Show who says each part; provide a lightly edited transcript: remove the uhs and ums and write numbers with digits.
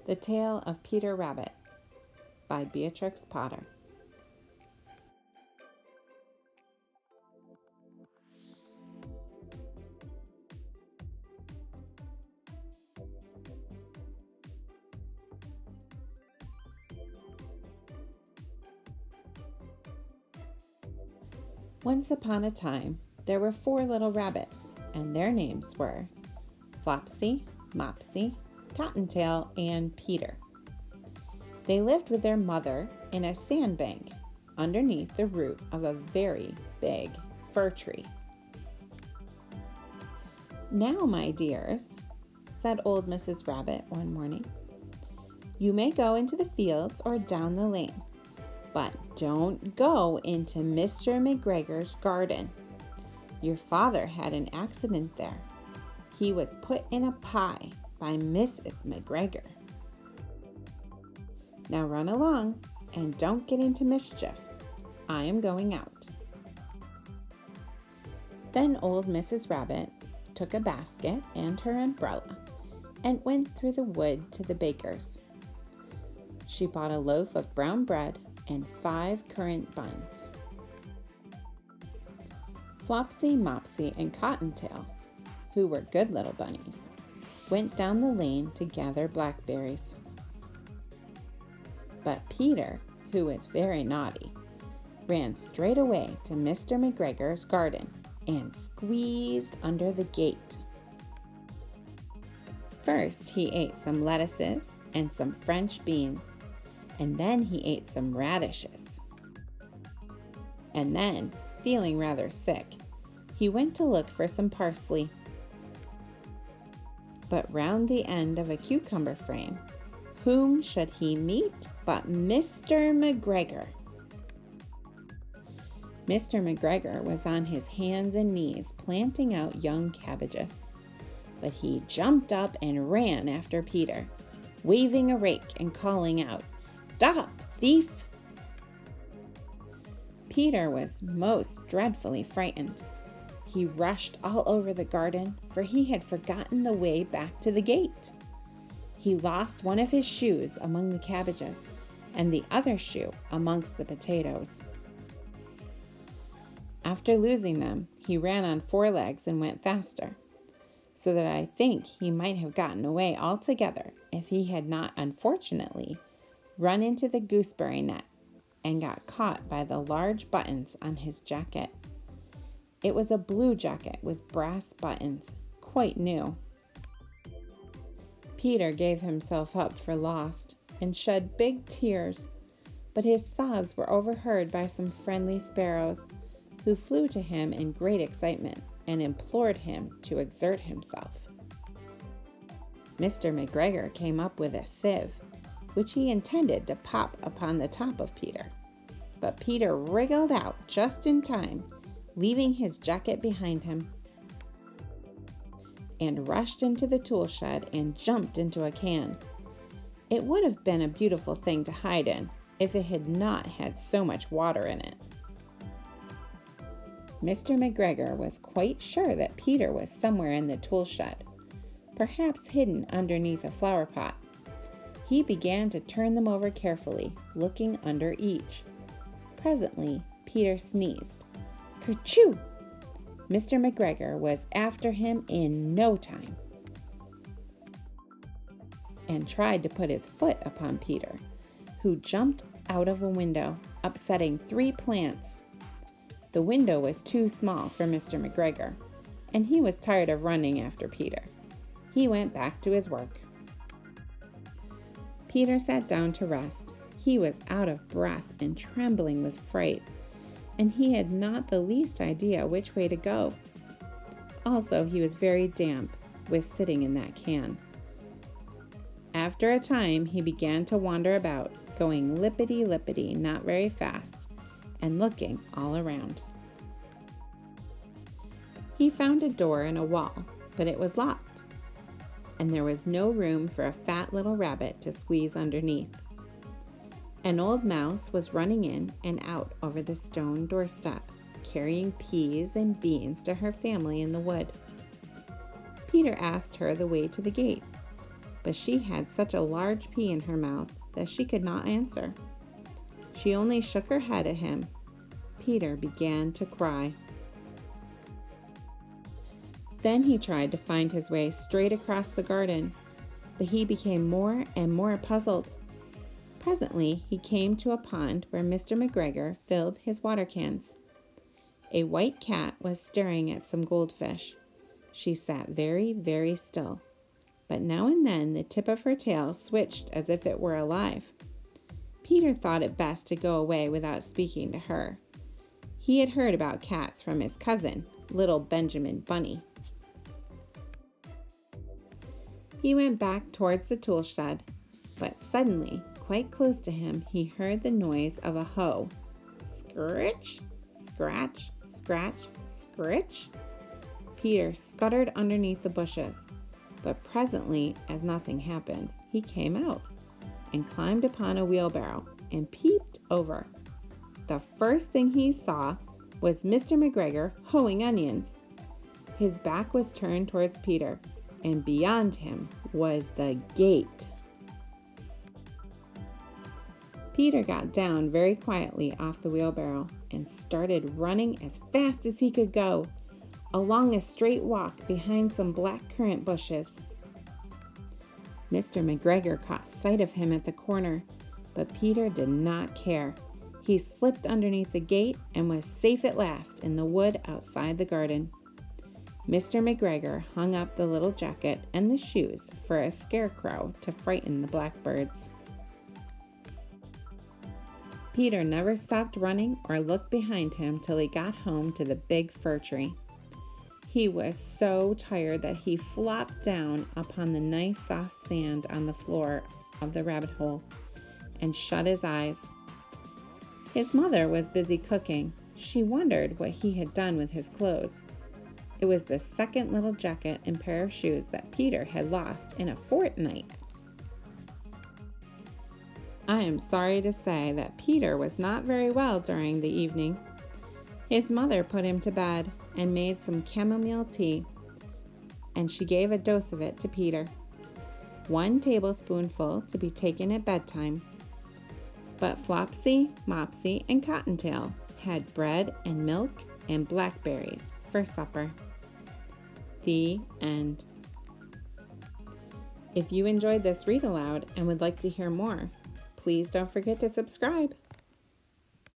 Speaker 1: The Tale of Peter Rabbit by Beatrix Potter. Once upon a time, there were 4 little rabbits, and their names were Flopsy, Mopsy, Cottontail, and Peter. They lived with their mother in a sandbank underneath the root of a very big fir tree. "Now, my dears," said old Mrs. Rabbit one morning, "you may go into the fields or down the lane, but don't go into Mr. McGregor's garden. Your father had an accident there. He was put in a pie by Mrs. McGregor. Now run along and don't get into mischief. I am going out." Then old Mrs. Rabbit took a basket and her umbrella and went through the wood to the baker's. She bought a loaf of brown bread and 5 currant buns. Flopsy, Mopsy, and Cottontail, who were good little bunnies, went down the lane to gather blackberries. But Peter, who was very naughty, ran straight away to Mr. McGregor's garden and squeezed under the gate. First, he ate some lettuces and some French beans, and then he ate some radishes. And then, feeling rather sick, he went to look for some parsley. But round the end of a cucumber frame, whom should he meet but Mr. McGregor? Mr. McGregor was on his hands and knees planting out young cabbages, but he jumped up and ran after Peter, waving a rake and calling out, "Stop, thief!" Peter was most dreadfully frightened. He rushed all over the garden, for he had forgotten the way back to the gate. He lost one of his shoes among the cabbages, and the other shoe amongst the potatoes. After losing them, he ran on 4 legs and went faster, so that I think he might have gotten away altogether if he had not unfortunately run into the gooseberry net and got caught by the large buttons on his jacket. It was a blue jacket with brass buttons, quite new. Peter gave himself up for lost and shed big tears, but his sobs were overheard by some friendly sparrows, who flew to him in great excitement and implored him to exert himself. Mr. McGregor came up with a sieve, which he intended to pop upon the top of Peter, but Peter wriggled out just in time, leaving his jacket behind him, and rushed into the tool shed and jumped into a can. It would have been a beautiful thing to hide in if it had not had so much water in it. Mr. McGregor was quite sure that Peter was somewhere in the tool shed, perhaps hidden underneath a flower pot. He began to turn them over carefully, looking under each. Presently, Peter sneezed. Kerchoo! Mr. McGregor was after him in no time, and tried to put his foot upon Peter, who jumped out of a window, upsetting 3 plants. The window was too small for Mr. McGregor, and he was tired of running after Peter. He went back to his work. Peter sat down to rest. He was out of breath and trembling with fright, and he had not the least idea which way to go. Also, he was very damp with sitting in that can. After a time, he began to wander about, going lippity-lippity, not very fast, and looking all around. He found a door in a wall, but it was locked, and there was no room for a fat little rabbit to squeeze underneath. An old mouse was running in and out over the stone doorstep, carrying peas and beans to her family in the wood. Peter asked her the way to the gate, but she had such a large pea in her mouth that she could not answer. She only shook her head at him. Peter began to cry. Then he tried to find his way straight across the garden, but he became more and more puzzled. Presently, he came to a pond where Mr. McGregor filled his water cans. A white cat was staring at some goldfish. She sat very, very still, but now and then the tip of her tail switched as if it were alive. Peter thought it best to go away without speaking to her. He had heard about cats from his cousin, little Benjamin Bunny. He went back towards the tool shed, but suddenly, quite close to him, he heard the noise of a hoe. Scritch, scratch, scratch, scritch. Peter scuttered underneath the bushes, but presently, as nothing happened, he came out and climbed upon a wheelbarrow and peeped over. The first thing he saw was Mr. McGregor hoeing onions. His back was turned towards Peter, and beyond him was the gate. Peter got down very quietly off the wheelbarrow and started running as fast as he could go, along a straight walk behind some black currant bushes. Mr. McGregor caught sight of him at the corner, but Peter did not care. He slipped underneath the gate and was safe at last in the wood outside the garden. Mr. McGregor hung up the little jacket and the shoes for a scarecrow to frighten the blackbirds. Peter never stopped running or looked behind him till he got home to the big fir tree. He was so tired that he flopped down upon the nice soft sand on the floor of the rabbit hole and shut his eyes. His mother was busy cooking. She wondered what he had done with his clothes. It was the second little jacket and pair of shoes that Peter had lost in a fortnight. I am sorry to say that Peter was not very well during the evening. His mother put him to bed and made some chamomile tea, and she gave a dose of it to Peter. 1 tablespoonful to be taken at bedtime. But Flopsy, Mopsy, and Cottontail had bread and milk and blackberries for supper. The end. If you enjoyed this read aloud and would like to hear more, please don't forget to subscribe.